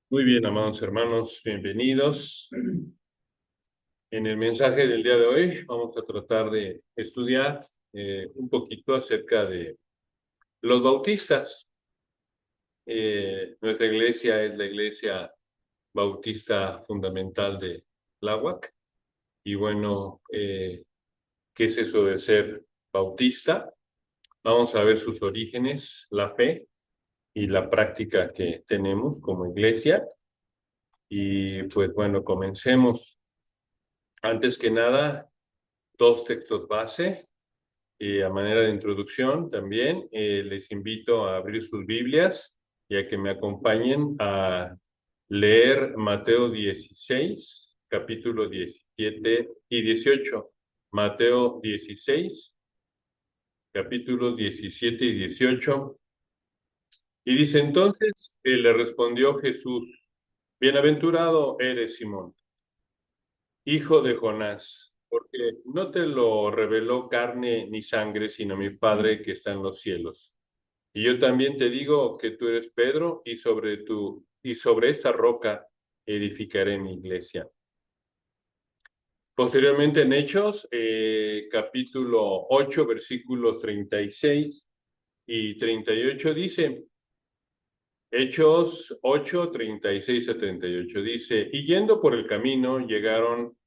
Muy bien, amados hermanos, bienvenidos. En el mensaje del día de hoy vamos a tratar de estudiar un poquito acerca de los bautistas. Nuestra iglesia es la iglesia bautista fundamental de Tláhuac. Y bueno, ¿qué es eso de ser bautista? Vamos a ver sus orígenes, la fe y la práctica que tenemos como iglesia. Y pues bueno, comencemos. Antes que nada, dos textos base. Y a manera de introducción también les invito a abrir sus Biblias y a que me acompañen a leer Mateo 16, capítulo 17 y 18. Mateo 16, capítulos 17 y 18. Y dice entonces, le respondió Jesús: Bienaventurado eres, Simón, hijo de Jonás, porque no te lo reveló carne ni sangre, sino mi Padre que está en los cielos. Y yo también te digo que tú eres Pedro, y sobre esta roca edificaré mi iglesia. Posteriormente en Hechos, capítulo 8, versículos 36 y 38 dice, Hechos 8, 36 a 38 dice, y yendo por el camino llegaron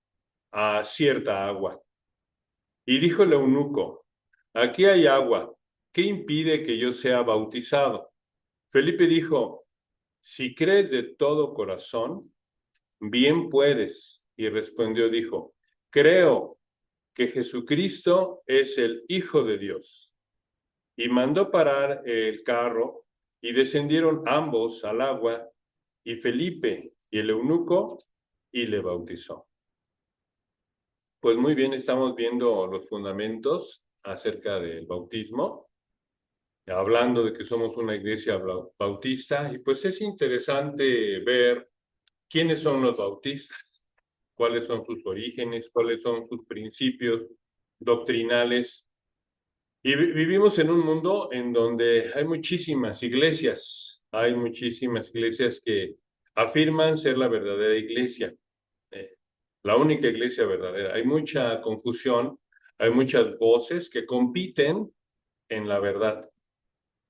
a cierta agua. Y dijo el eunuco, aquí hay agua, ¿qué impide que yo sea bautizado? Felipe dijo, si crees de todo corazón, bien puedes. Y respondió, dijo, creo que Jesucristo es el Hijo de Dios. Y mandó parar el carro, y descendieron ambos al agua, y Felipe y el eunuco, y le bautizó. Pues muy bien, estamos viendo los fundamentos acerca del bautismo, hablando de que somos una iglesia bautista, y pues es interesante ver quiénes son los bautistas, cuáles son sus orígenes, cuáles son sus principios doctrinales. Y vivimos en un mundo en donde hay muchísimas iglesias que afirman ser la verdadera iglesia, eh, la única iglesia verdadera. Hay mucha confusión, hay muchas voces que compiten en la verdad.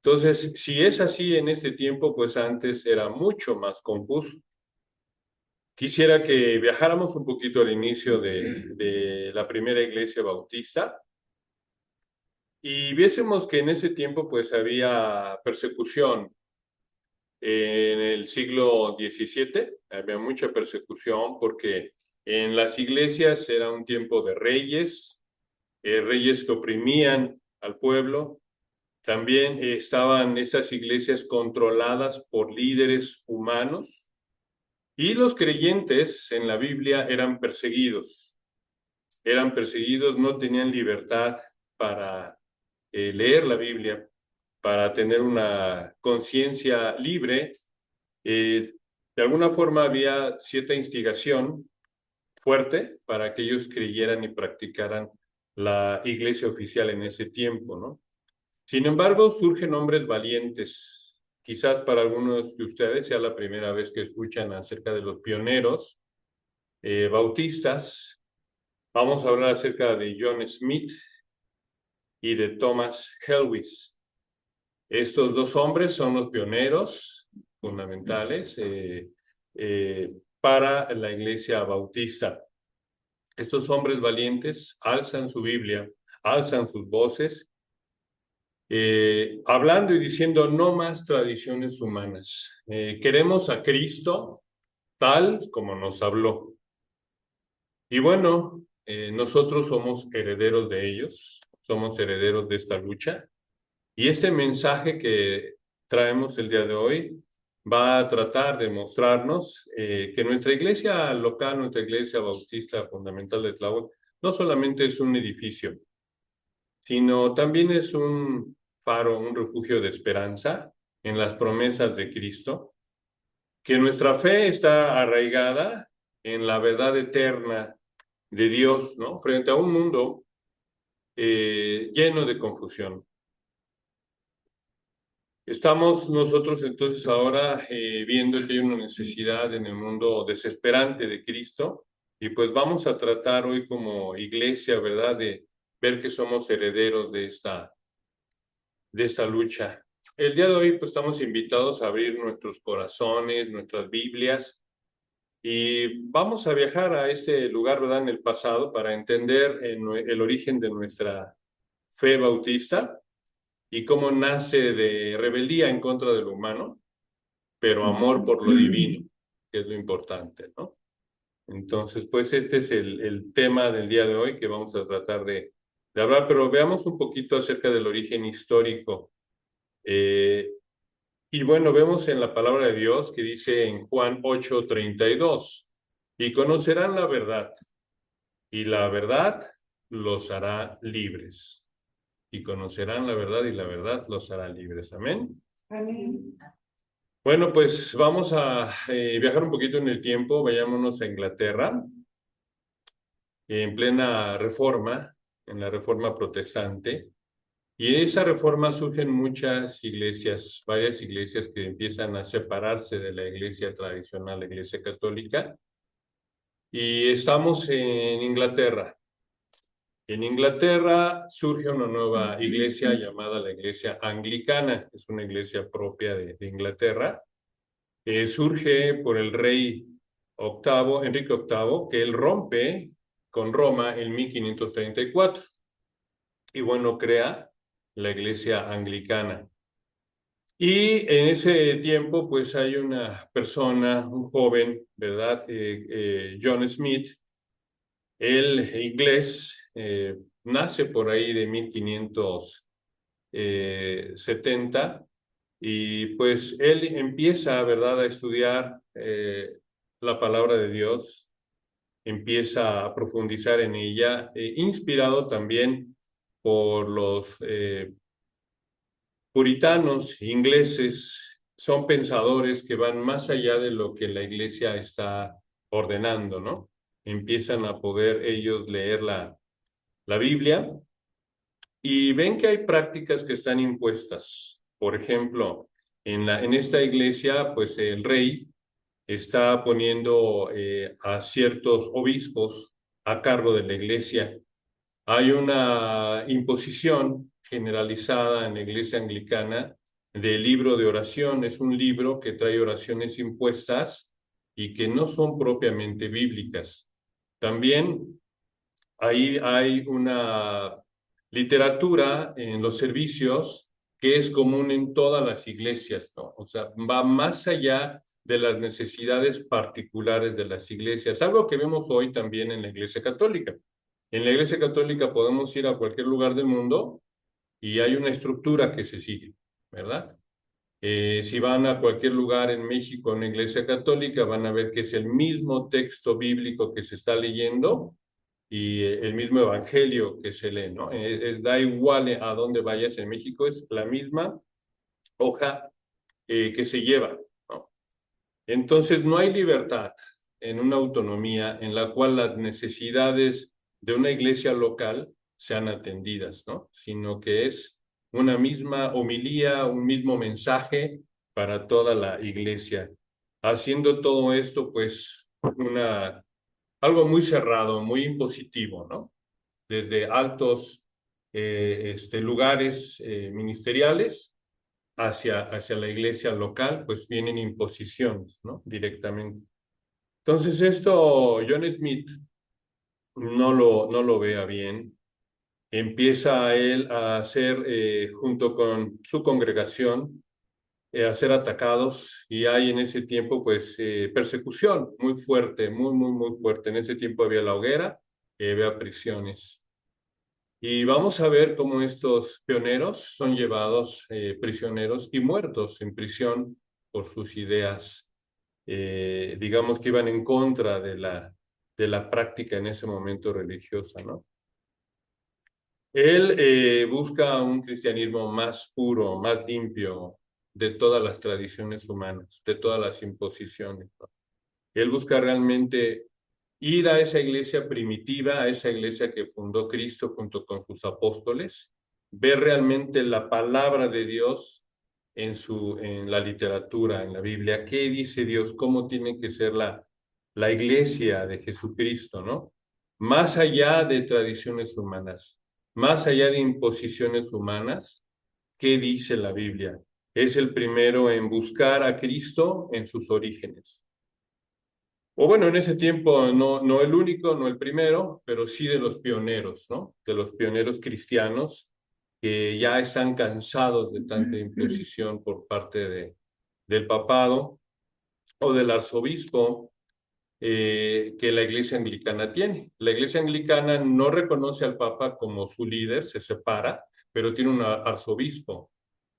Entonces, si es así en este tiempo, pues antes era mucho más confuso. Quisiera que viajáramos un poquito al inicio de la primera iglesia bautista y viésemos que en ese tiempo pues había persecución. En el siglo XVII había mucha persecución porque en las iglesias era un tiempo de reyes, reyes que oprimían al pueblo. También estaban estas iglesias controladas por líderes humanos y los creyentes en la Biblia eran perseguidos, no tenían libertad para leer la Biblia, para tener una conciencia libre. De alguna forma había cierta instigación fuerte para que ellos creyeran y practicaran la iglesia oficial en ese tiempo, ¿no? Sin embargo, surgen hombres valientes. Quizás para algunos de ustedes sea la primera vez que escuchan acerca de los pioneros bautistas. Vamos a hablar acerca de John Smith y de Thomas Helwys. Estos dos hombres son los pioneros fundamentales eh, para la iglesia bautista. Estos hombres valientes alzan su Biblia, alzan sus voces, hablando y diciendo no más tradiciones humanas. Queremos a Cristo tal como nos habló. Y bueno, nosotros somos herederos de ellos, somos herederos de esta lucha. Y este mensaje que traemos el día de hoy va a tratar de mostrarnos que nuestra iglesia local, nuestra iglesia bautista fundamental de Tláhuac, no solamente es un edificio, sino también es un faro, un refugio de esperanza en las promesas de Cristo, que nuestra fe está arraigada en la verdad eterna de Dios, ¿no? Frente a un mundo lleno de confusión. Estamos nosotros entonces ahora viendo que hay una necesidad en el mundo desesperante de Cristo y pues vamos a tratar hoy como iglesia, ¿verdad? De ver que somos herederos de esta lucha. El día de hoy pues estamos invitados a abrir nuestros corazones, nuestras Biblias y vamos a viajar a este lugar, ¿verdad? En el pasado para entender el origen de nuestra fe bautista y cómo nace de rebeldía en contra de lo humano, pero amor por lo divino, que es lo importante, ¿no? Entonces, pues este es el tema del día de hoy que vamos a tratar de hablar, pero veamos un poquito acerca del origen histórico. Y bueno, vemos en la palabra de Dios que dice en Juan 8:32, y conocerán la verdad, y la verdad los hará libres. Y conocerán la verdad, y la verdad los hará libres. Amén. Amén. Bueno, pues vamos a viajar un poquito en el tiempo, vayámonos a Inglaterra, en plena reforma, en la reforma protestante, y en esa reforma surgen muchas iglesias, varias iglesias que empiezan a separarse de la iglesia tradicional, la iglesia católica, y estamos en Inglaterra. En Inglaterra surge una nueva iglesia llamada la iglesia anglicana, es una iglesia propia de Inglaterra. Surge por el rey Enrique VIII, que él rompe con Roma en 1534 y bueno, crea la iglesia anglicana. Y en ese tiempo, pues hay una persona, un joven, ¿verdad? John Smith, el inglés, nace por ahí de 1570 y pues él empieza, ¿verdad?, a estudiar la palabra de Dios, empieza a profundizar en ella, inspirado también por los puritanos ingleses. Son pensadores que van más allá de lo que la iglesia está ordenando, ¿no? Empiezan a poder ellos leer la Biblia y ven que hay prácticas que están impuestas. Por ejemplo, en esta iglesia, pues el rey está poniendo a ciertos obispos a cargo de la iglesia. Hay una imposición generalizada en la iglesia anglicana del libro de oración. Es un libro que trae oraciones impuestas y que no son propiamente bíblicas. También ahí hay una literatura en los servicios que es común en todas las iglesias, ¿no? O sea, va más allá de las necesidades particulares de las iglesias, algo que vemos hoy también en la iglesia católica. En la iglesia católica podemos ir a cualquier lugar del mundo y hay una estructura que se sigue, ¿verdad? Si van a cualquier lugar en México, en la iglesia católica, van a ver que es el mismo texto bíblico que se está leyendo y el mismo evangelio que se lee, ¿no? Da igual a dónde vayas en México, es la misma hoja que se lleva, ¿no? Entonces, no hay libertad en una autonomía en la cual las necesidades de una iglesia local sean atendidas, ¿no? Sino que es una misma homilía, un mismo mensaje para toda la iglesia. Haciendo todo esto, pues, algo muy cerrado, muy impositivo, ¿no? Desde altos lugares ministeriales hacia la iglesia local, pues vienen imposiciones, ¿no? Directamente. Entonces esto John Smith no lo vea bien. Empieza él a hacer, junto con su congregación, a ser atacados y hay en ese tiempo, pues, persecución muy fuerte, muy fuerte. En ese tiempo había la hoguera, había prisiones. Y vamos a ver cómo estos pioneros son llevados prisioneros y muertos en prisión por sus ideas, digamos que iban en contra de la práctica en ese momento religiosa, ¿no? Él busca un cristianismo más puro, más limpio de todas las tradiciones humanas, de todas las imposiciones, ¿no? Él busca realmente ir a esa iglesia primitiva, a esa iglesia que fundó Cristo junto con sus apóstoles, ver realmente la palabra de Dios en la literatura, en la Biblia. ¿Qué dice Dios? ¿Cómo tiene que ser la iglesia de Jesucristo, ¿no? Más allá de tradiciones humanas, más allá de imposiciones humanas, ¿qué dice la Biblia? Es el primero en buscar a Cristo en sus orígenes. O bueno, en ese tiempo no el único, no el primero, pero sí de los pioneros, ¿no? De los pioneros cristianos que ya están cansados de tanta imposición por parte del papado o del arzobispo que la iglesia anglicana tiene. La iglesia anglicana no reconoce al papa como su líder, se separa, pero tiene un arzobispo,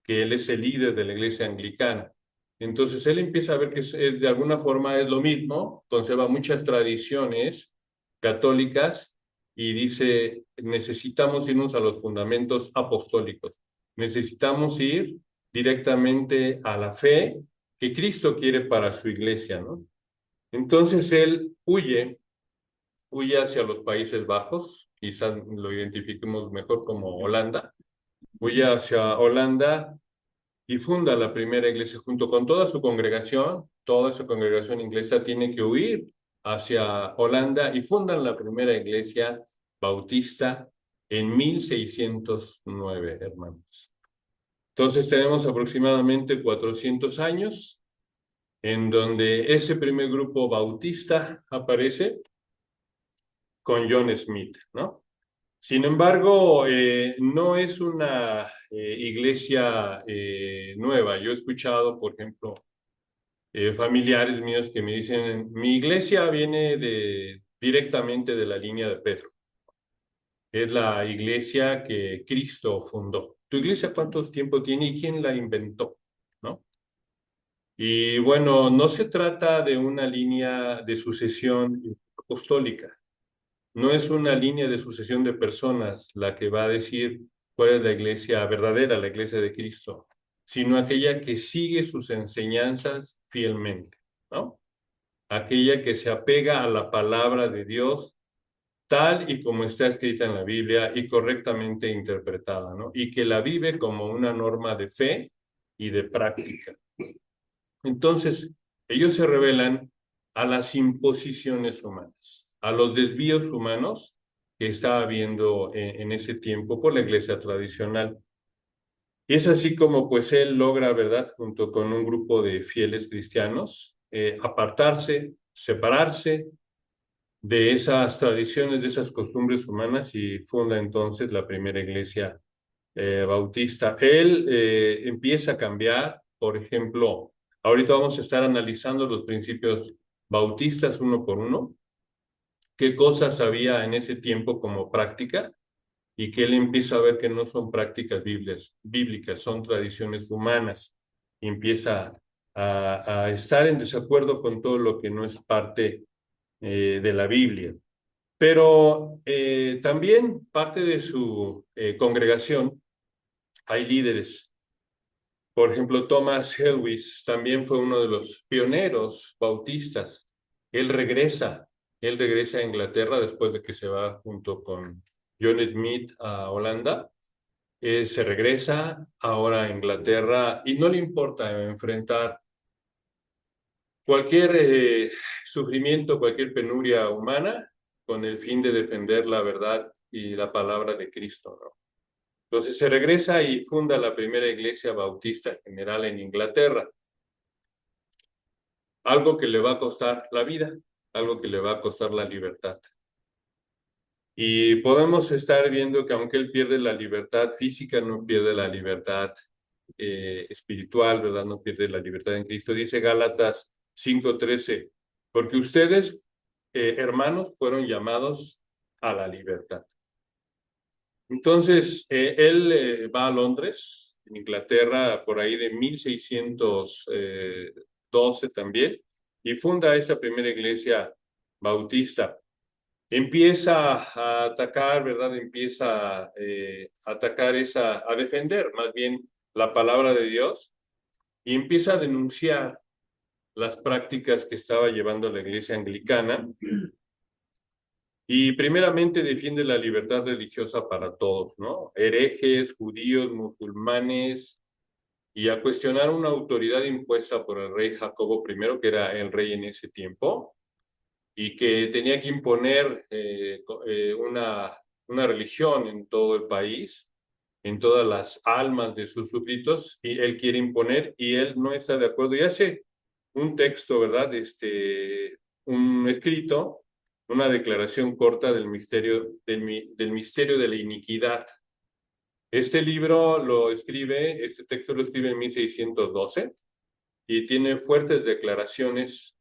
que él es el líder de la iglesia anglicana. Entonces él empieza a ver que de alguna forma es lo mismo, conserva muchas tradiciones católicas y dice, necesitamos irnos a los fundamentos apostólicos, necesitamos ir directamente a la fe que Cristo quiere para su iglesia, ¿no? Entonces él huye hacia los Países Bajos, quizás lo identifiquemos mejor como Holanda, huye hacia Holanda y funda la primera iglesia junto con toda su congregación inglesa tiene que huir hacia Holanda y fundan la primera iglesia bautista en 1609, hermanos. Entonces tenemos aproximadamente 400 años en donde ese primer grupo bautista aparece con John Smith, ¿no? Sin embargo, no es una iglesia nueva. Yo he escuchado, por ejemplo, familiares míos que me dicen, mi iglesia viene directamente de la línea de Pedro. Es la iglesia que Cristo fundó. ¿Tu iglesia cuánto tiempo tiene y quién la inventó? ¿No? Y bueno, no se trata de una línea de sucesión apostólica. No es una línea de sucesión de personas la que va a decir cuál es la iglesia verdadera, la iglesia de Cristo, sino aquella que sigue sus enseñanzas fielmente, ¿no? Aquella que se apega a la palabra de Dios tal y como está escrita en la Biblia y correctamente interpretada, ¿no? Y que la vive como una norma de fe y de práctica. Entonces, ellos se revelan a las imposiciones humanas, a los desvíos humanos que estaba habiendo en ese tiempo por la iglesia tradicional. Y es así como pues él logra, ¿verdad?, junto con un grupo de fieles cristianos, apartarse, separarse de esas tradiciones, de esas costumbres humanas y funda entonces la primera iglesia bautista. Él empieza a cambiar, por ejemplo, ahorita vamos a estar analizando los principios bautistas uno por uno, qué cosas había en ese tiempo como práctica y que él empieza a ver que no son prácticas bíblicas, son tradiciones humanas. Y empieza a estar en desacuerdo con todo lo que no es parte de la Biblia. Pero también parte de su congregación hay líderes. Por ejemplo, Thomas Helwys también fue uno de los pioneros bautistas. Él regresa, él regresa a Inglaterra después de que se va junto con John Smith a Holanda. Se regresa ahora a Inglaterra y no le importa enfrentar cualquier sufrimiento, cualquier penuria humana con el fin de defender la verdad y la palabra de Cristo, ¿no? Entonces se regresa y funda la primera iglesia bautista general en Inglaterra. Algo que le va a costar la vida, algo que le va a costar la libertad. Y podemos estar viendo que aunque él pierde la libertad física, no pierde la libertad espiritual, ¿verdad? No pierde la libertad en Cristo. Dice Gálatas 5:13, porque ustedes, hermanos, fueron llamados a la libertad. Entonces, él va a Londres, en Inglaterra, por ahí de 1612 también, y funda esta primera iglesia bautista. Empieza a atacar, ¿verdad? Empieza a atacar a defender más bien la palabra de Dios y empieza a denunciar las prácticas que estaba llevando la iglesia anglicana. Y primeramente defiende la libertad religiosa para todos, ¿no? Herejes, judíos, musulmanes, y a cuestionar una autoridad impuesta por el rey Jacobo I, que era el rey en ese tiempo, y que tenía que imponer una religión en todo el país, en todas las almas de sus súbditos, y él quiere imponer y él no está de acuerdo y hace un texto, ¿verdad? Un escrito, una declaración corta del misterio de la iniquidad. Este libro lo escribe, este texto lo escribe en 1612 y tiene fuertes declaraciones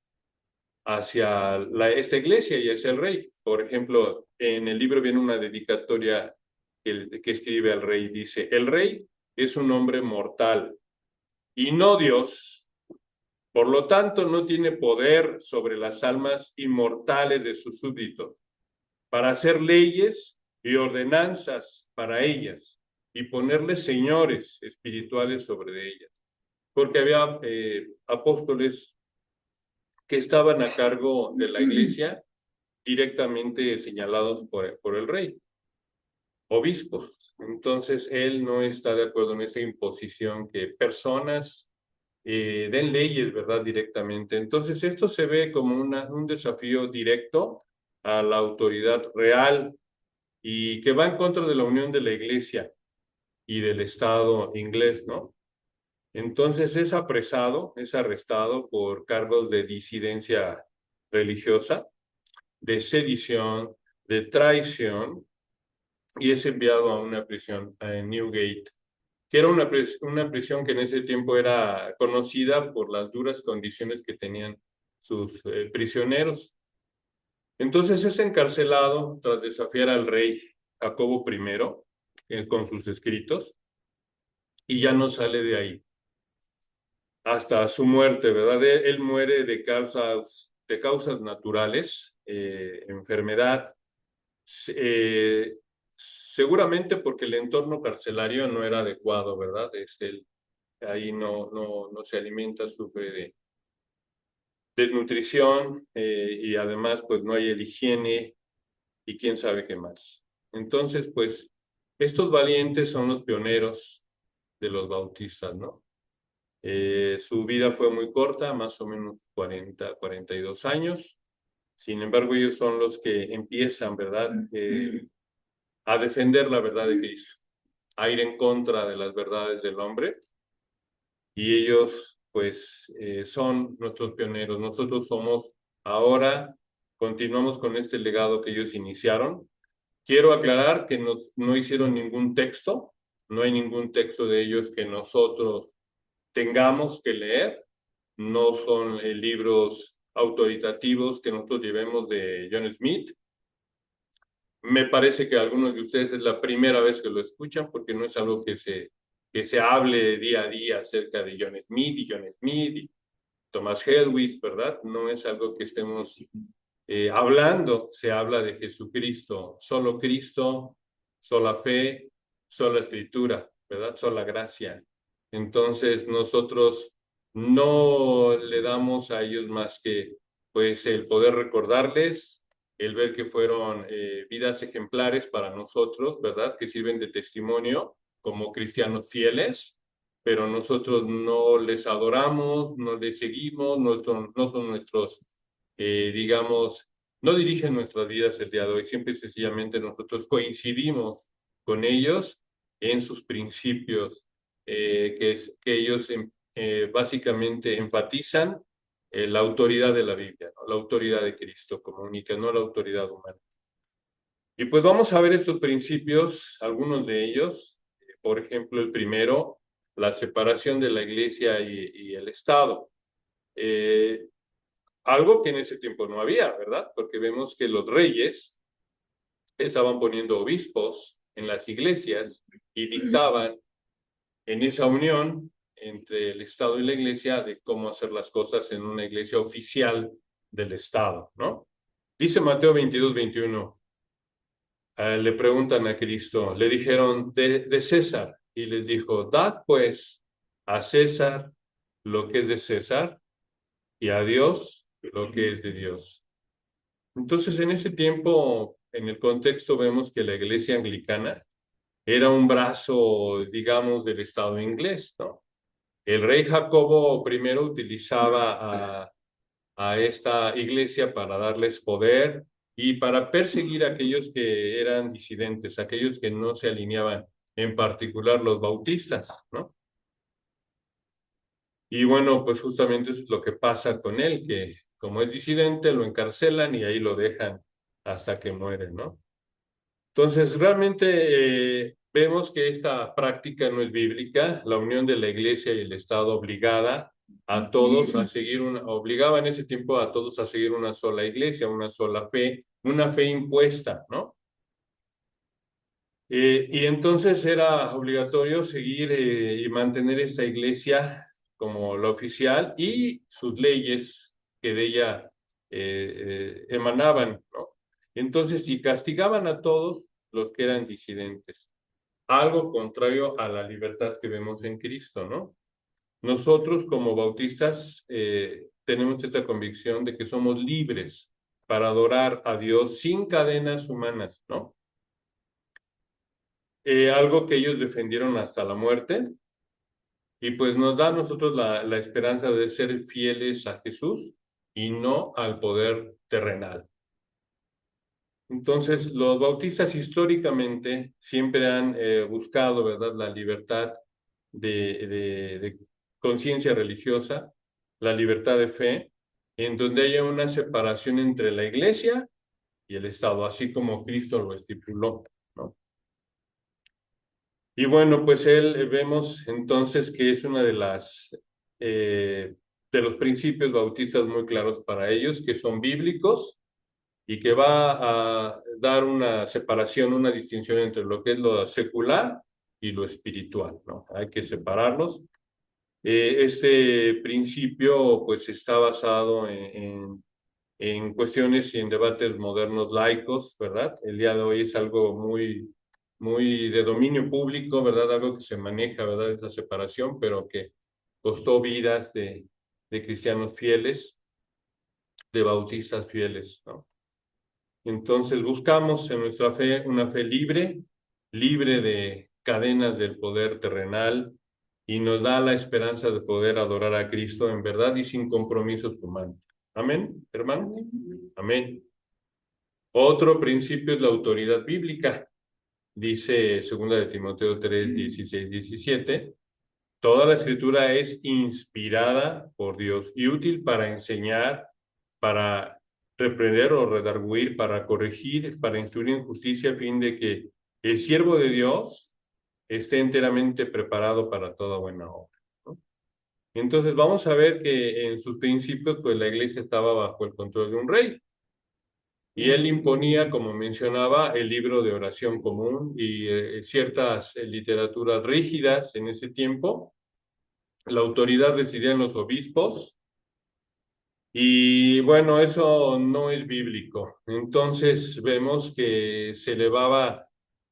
hacia esta iglesia y hacia el rey. Por ejemplo, en el libro viene una dedicatoria que escribe al rey. Dice, el rey es un hombre mortal y no Dios. Por lo tanto, no tiene poder sobre las almas inmortales de sus súbditos para hacer leyes y ordenanzas para ellas y ponerles señores espirituales sobre ellas. Porque había apóstoles que estaban a cargo de la iglesia directamente señalados por el rey, obispos. Entonces, él no está de acuerdo en esta imposición que personas den leyes, ¿verdad? Directamente. Entonces, esto se ve como un desafío directo a la autoridad real y que va en contra de la unión de la iglesia y del Estado inglés, ¿no? Entonces es arrestado por cargos de disidencia religiosa, de sedición, de traición, y es enviado a una prisión en Newgate, que era una prisión que en ese tiempo era conocida por las duras condiciones que tenían sus prisioneros. Entonces es encarcelado tras desafiar al rey Jacobo I con sus escritos y ya no sale de ahí hasta su muerte, ¿verdad? Él muere de causas naturales, enfermedad, seguramente porque el entorno carcelario no era adecuado, ¿verdad? Ahí no se alimenta, sufre de desnutrición y además pues no hay el higiene y quién sabe qué más. Entonces pues estos valientes son los pioneros de los bautistas, ¿no? Su vida fue muy corta, más o menos 42 años. Sin embargo, ellos son los que empiezan, ¿verdad? A defender la verdad de Cristo, a ir en contra de las verdades del hombre. Y ellos, pues, son nuestros pioneros. Nosotros somos ahora, continuamos con este legado que ellos iniciaron. Quiero aclarar que no hicieron ningún texto, no hay ningún texto de ellos que nosotros tengamos que leer, no son libros autoritativos que nosotros llevemos de John Smith. Me parece que algunos de ustedes es la primera vez que lo escuchan porque no es algo que se hable día a día acerca de John Smith y Thomas Helwig, ¿verdad? No es algo que estemos hablando, se habla de Jesucristo, solo Cristo, sola fe, sola escritura, ¿verdad? Sola gracia. Entonces nosotros no le damos a ellos más que pues el poder recordarles, el ver que fueron vidas ejemplares para nosotros, ¿verdad? Que sirven de testimonio como cristianos fieles, pero nosotros no les adoramos, no les seguimos, no son nuestros, digamos, no dirigen nuestras vidas el día de hoy, siempre y sencillamente nosotros coincidimos con ellos en sus principios, que ellos básicamente enfatizan la autoridad de la Biblia, ¿no? La autoridad de Cristo como única, no la autoridad humana. Y pues vamos a ver estos principios, algunos de ellos. Por ejemplo, el primero, la separación de la iglesia y el Estado. Algo que en ese tiempo no había, ¿verdad? Porque vemos que los reyes estaban poniendo obispos en las iglesias y dictaban en esa unión entre el Estado y la iglesia de cómo hacer las cosas en una iglesia oficial del Estado, ¿no? Dice Mateo 22-21. Le preguntan a Cristo, le dijeron de César y les dijo, dad pues a César lo que es de César y a Dios lo que es de Dios. Entonces en ese tiempo, en el contexto vemos que la iglesia anglicana era un brazo, digamos, del Estado inglés, ¿no? El rey Jacobo primero utilizaba a esta iglesia para darles poder y para perseguir a aquellos que eran disidentes, aquellos que no se alineaban, en particular los bautistas, ¿no? Y bueno, pues justamente eso es lo que pasa con él, que como es disidente, lo encarcelan y ahí lo dejan hasta que muere, ¿no? Entonces, realmente vemos que esta práctica no es bíblica. La unión de la iglesia y el Estado obligada a todos a seguir obligaba en ese tiempo a todos a seguir una sola iglesia, una sola fe, una fe impuesta, ¿no? Y entonces era obligatorio seguir y mantener esta iglesia como la oficial y sus leyes que de ella emanaban, ¿no? Entonces, y castigaban a todos los que eran disidentes, algo contrario a la libertad que vemos en Cristo, ¿no? Nosotros como bautistas tenemos esta convicción de que somos libres para adorar a Dios sin cadenas humanas, ¿no? Algo que ellos defendieron hasta la muerte y pues nos da a nosotros la esperanza de ser fieles a Jesús y no al poder terrenal. Entonces, los bautistas históricamente siempre han buscado, ¿verdad?, la libertad de conciencia religiosa, la libertad de fe, en donde haya una separación entre la iglesia y el Estado, así como Cristo lo estipuló, ¿no? Y bueno, pues vemos entonces que es una de los principios bautistas muy claros para ellos, que son bíblicos y que va a dar una separación, una distinción entre lo que es lo secular y lo espiritual, ¿no? Hay que separarlos. Este principio pues está basado en cuestiones y en debates modernos laicos, ¿verdad? El día de hoy es algo muy de dominio público, ¿verdad? Algo que se maneja, ¿verdad? Esa separación, pero que costó vidas de cristianos fieles, de bautistas fieles, ¿no? Entonces buscamos en nuestra fe una fe libre, libre de cadenas del poder terrenal y nos da la esperanza de poder adorar a Cristo en verdad y sin compromisos humanos. Amén, hermano. Amén. Otro principio es la autoridad bíblica. Dice 2 de Timoteo 3, 16, 17. Toda la escritura es inspirada por Dios y útil para enseñar, para reprender o redarguir, para corregir, para instruir en justicia, a fin de que el siervo de Dios esté enteramente preparado para toda buena obra, ¿no? Entonces vamos a ver que en sus principios, pues la iglesia estaba bajo el control de un rey. Y él imponía, como mencionaba, el libro de oración común y ciertas literaturas rígidas en ese tiempo. La autoridad residía en los obispos y bueno, eso no es bíblico. Entonces vemos que se elevaba,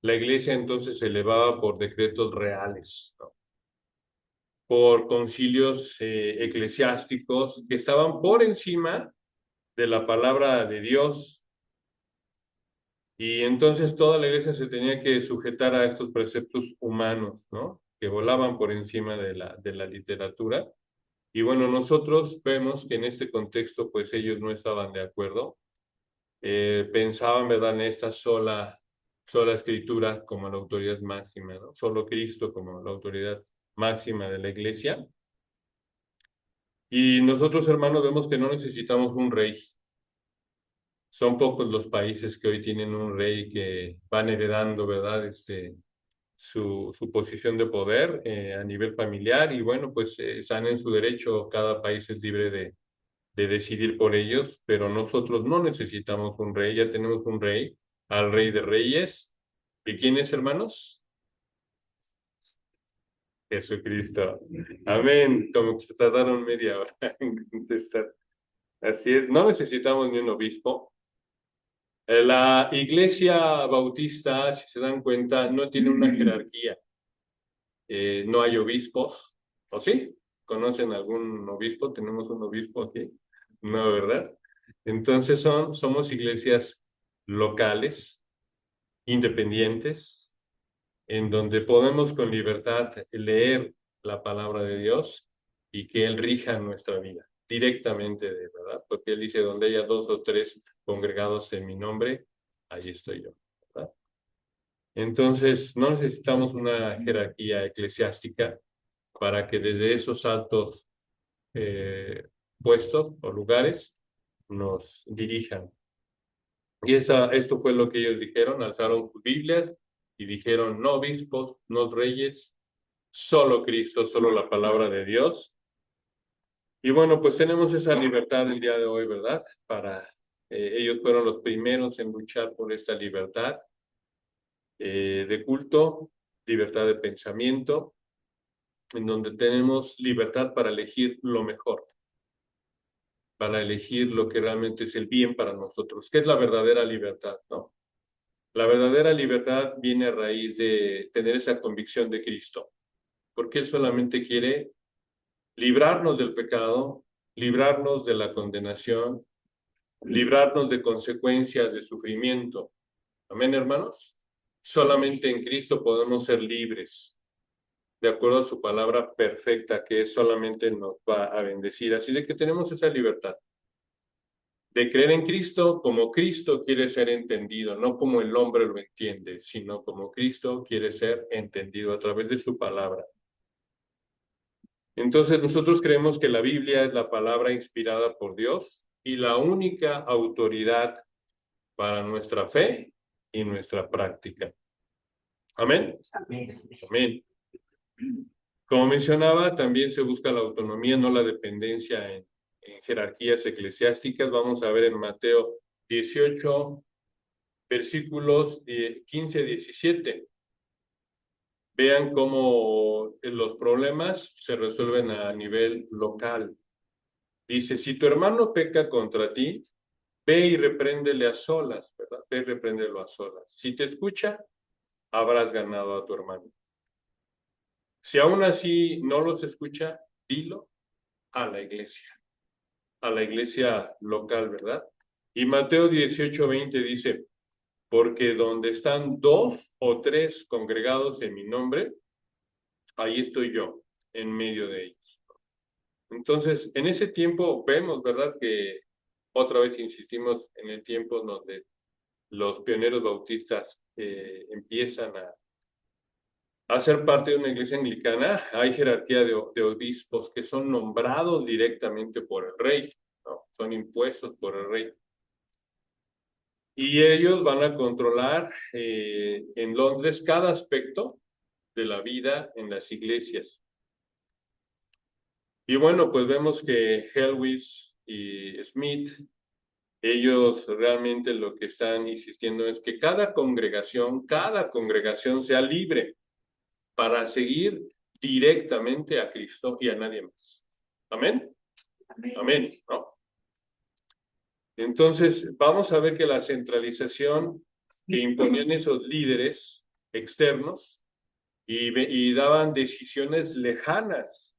la iglesia entonces se elevaba por decretos reales, ¿no? Por concilios eclesiásticos que estaban por encima de la palabra de Dios. Y entonces toda la iglesia se tenía que sujetar a estos preceptos humanos, ¿no? Que volaban por encima de la literatura. Y bueno, nosotros vemos que en este contexto, pues ellos no estaban de acuerdo. Pensaban, ¿verdad?, en esta sola escritura como la autoridad máxima, ¿no? Solo Cristo como la autoridad máxima de la iglesia. Y nosotros, hermanos, vemos que no necesitamos un rey. Son pocos los países que hoy tienen un rey que van heredando, ¿verdad?, su posición de poder a nivel familiar y bueno, pues están en su derecho, cada país es libre de decidir por ellos, pero nosotros no necesitamos un rey, ya tenemos un rey, al Rey de Reyes. ¿Y quién es, hermanos? Jesucristo. Amén. Como que se tardaron media hora en contestar. Así es, no necesitamos ni un obispo. La iglesia bautista, si se dan cuenta, no tiene una jerarquía. No hay obispos, ¿o sí? ¿Conocen algún obispo? ¿Tenemos un obispo aquí? No, ¿verdad? Entonces somos iglesias locales, independientes, en donde podemos con libertad leer la palabra de Dios y que Él rija nuestra vida directamente de verdad, porque Él dice, donde haya 2 o 3 congregados en mi nombre, ahí estoy yo, ¿verdad? Entonces, no necesitamos una jerarquía eclesiástica para que desde esos altos puestos o lugares nos dirijan. Y esto fue lo que ellos dijeron, alzaron sus Biblias y dijeron, no obispos, no reyes, solo Cristo, solo la palabra de Dios. Y bueno, pues tenemos esa libertad el día de hoy, ¿verdad? Ellos fueron los primeros en luchar por esta libertad de culto, libertad de pensamiento, en donde tenemos libertad para elegir lo mejor, para elegir lo que realmente es el bien para nosotros, que es la verdadera libertad, ¿no? La verdadera libertad viene a raíz de tener esa convicción de Cristo, porque Él solamente quiere librarnos del pecado, librarnos de la condenación, librarnos de consecuencias de sufrimiento. Amén, hermanos. Solamente en Cristo podemos ser libres, de acuerdo a su palabra perfecta, que solamente nos va a bendecir. Así de que tenemos esa libertad de creer en Cristo como Cristo quiere ser entendido, no como el hombre lo entiende, sino como Cristo quiere ser entendido a través de su palabra. Entonces nosotros creemos que la Biblia es la palabra inspirada por Dios y la única autoridad para nuestra fe y nuestra práctica. Amén. Amén. Amén. Como mencionaba, también se busca la autonomía, no la dependencia en jerarquías eclesiásticas. Vamos a ver en Mateo 18, versículos 15-17. Vean cómo los problemas se resuelven a nivel local. Dice, si tu hermano peca contra ti, ve y repréndele a solas, ¿verdad? Ve y repréndelo a solas. Si te escucha, habrás ganado a tu hermano. Si aún así no los escucha, dilo a la iglesia local, ¿verdad? Y Mateo 18:20 dice, porque donde están 2 o 3 congregados en mi nombre, ahí estoy yo, en medio de ellos. Entonces, en ese tiempo vemos, ¿verdad? Que otra vez insistimos en el tiempo donde los pioneros bautistas empiezan a ser parte de una iglesia anglicana. Hay jerarquía de obispos que son nombrados directamente por el rey, ¿no? Son impuestos por el rey. Y ellos van a controlar en Londres cada aspecto de la vida en las iglesias. Y bueno, pues vemos que Helwys y Smith, ellos realmente lo que están insistiendo es que cada congregación sea libre para seguir directamente a Cristo y a nadie más. ¿Amén? Amén. Amén, ¿no? Entonces, vamos a ver que la centralización que imponían esos líderes externos y daban decisiones lejanas,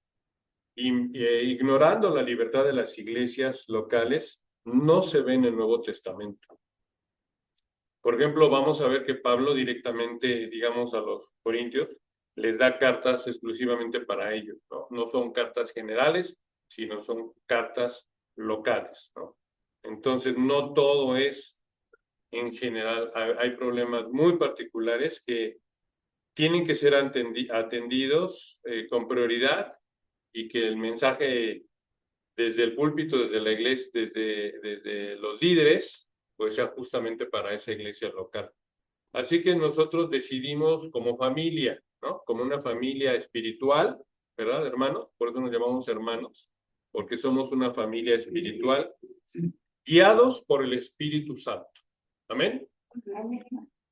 ignorando la libertad de las iglesias locales, no se ve en el Nuevo Testamento. Por ejemplo, vamos a ver que Pablo directamente, digamos, a los corintios, les da cartas exclusivamente para ellos, ¿no? No son cartas generales, sino son cartas locales, ¿no? Entonces, no todo es en general. Hay problemas muy particulares que tienen que ser atendidos con prioridad y que el mensaje desde el púlpito, desde la iglesia, desde los líderes, pues sea justamente para esa iglesia local. Así que nosotros decidimos como familia, ¿no? Como una familia espiritual, ¿verdad, hermanos? Por eso nos llamamos hermanos, porque somos una familia espiritual, guiados por el Espíritu Santo. ¿Amén?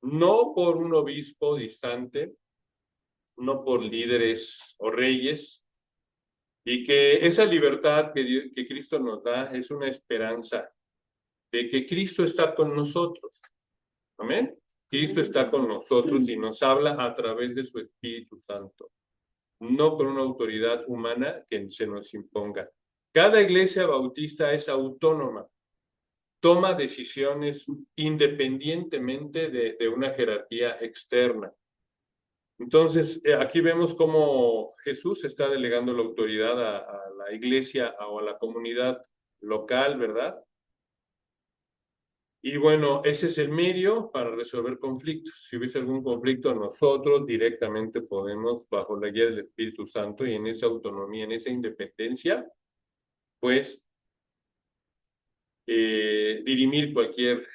No por un obispo distante, no por líderes o reyes, y que esa libertad que Cristo nos da es una esperanza de que Cristo está con nosotros. ¿Amén? Cristo está con nosotros y nos habla a través de su Espíritu Santo, no con una autoridad humana que se nos imponga. Cada iglesia bautista es autónoma, toma decisiones independientemente de una jerarquía externa. Entonces, aquí vemos cómo Jesús está delegando la autoridad a la iglesia o a la comunidad local, ¿verdad? Y bueno, ese es el medio para resolver conflictos. Si hubiese algún conflicto, nosotros directamente podemos, bajo la guía del Espíritu Santo y en esa autonomía, en esa independencia, pues dirimir cualquier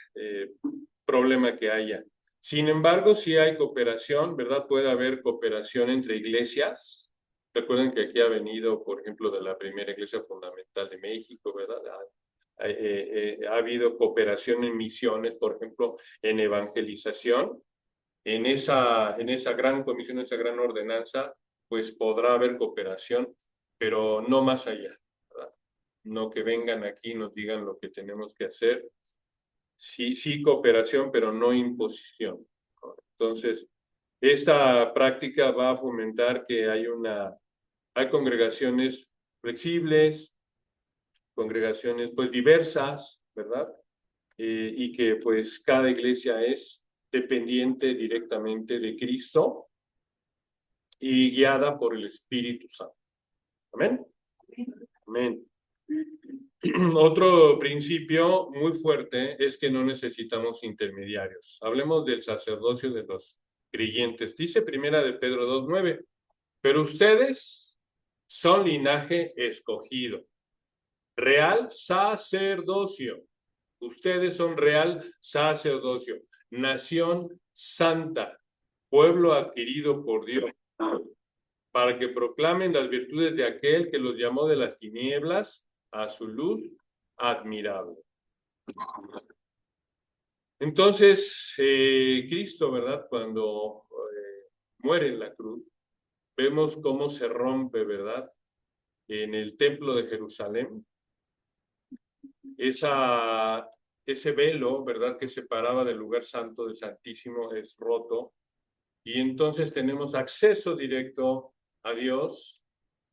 problema que haya. Sin embargo, si hay cooperación, ¿verdad? Puede haber cooperación entre iglesias. Recuerden que aquí ha venido, por ejemplo, de la primera iglesia fundamental de México, ¿verdad? Ha habido cooperación en misiones, por ejemplo, en evangelización. En esa gran comisión, esa gran ordenanza, pues podrá haber cooperación, pero no más allá, ¿verdad? No que vengan aquí y nos digan lo que tenemos que hacer. Sí, sí cooperación, pero no imposición, ¿no? Entonces, esta práctica va a fomentar que hay congregaciones flexibles, congregaciones pues diversas, ¿verdad? Y que pues cada iglesia es dependiente directamente de Cristo y guiada por el Espíritu Santo. Amén. Amén. Otro principio muy fuerte es que no necesitamos intermediarios. Hablemos del sacerdocio de los creyentes. Dice primera de Pedro 2:9, pero ustedes son linaje escogido, real sacerdocio. Ustedes son real sacerdocio, nación santa, pueblo adquirido por Dios, para que proclamen las virtudes de aquel que los llamó de las tinieblas a su luz admirable. Entonces, Cristo, ¿verdad? Cuando muere en la cruz, vemos cómo se rompe, ¿verdad? En el templo de Jerusalén, ese velo, ¿verdad? Que separaba del lugar santo del Santísimo es roto. Y entonces tenemos acceso directo a Dios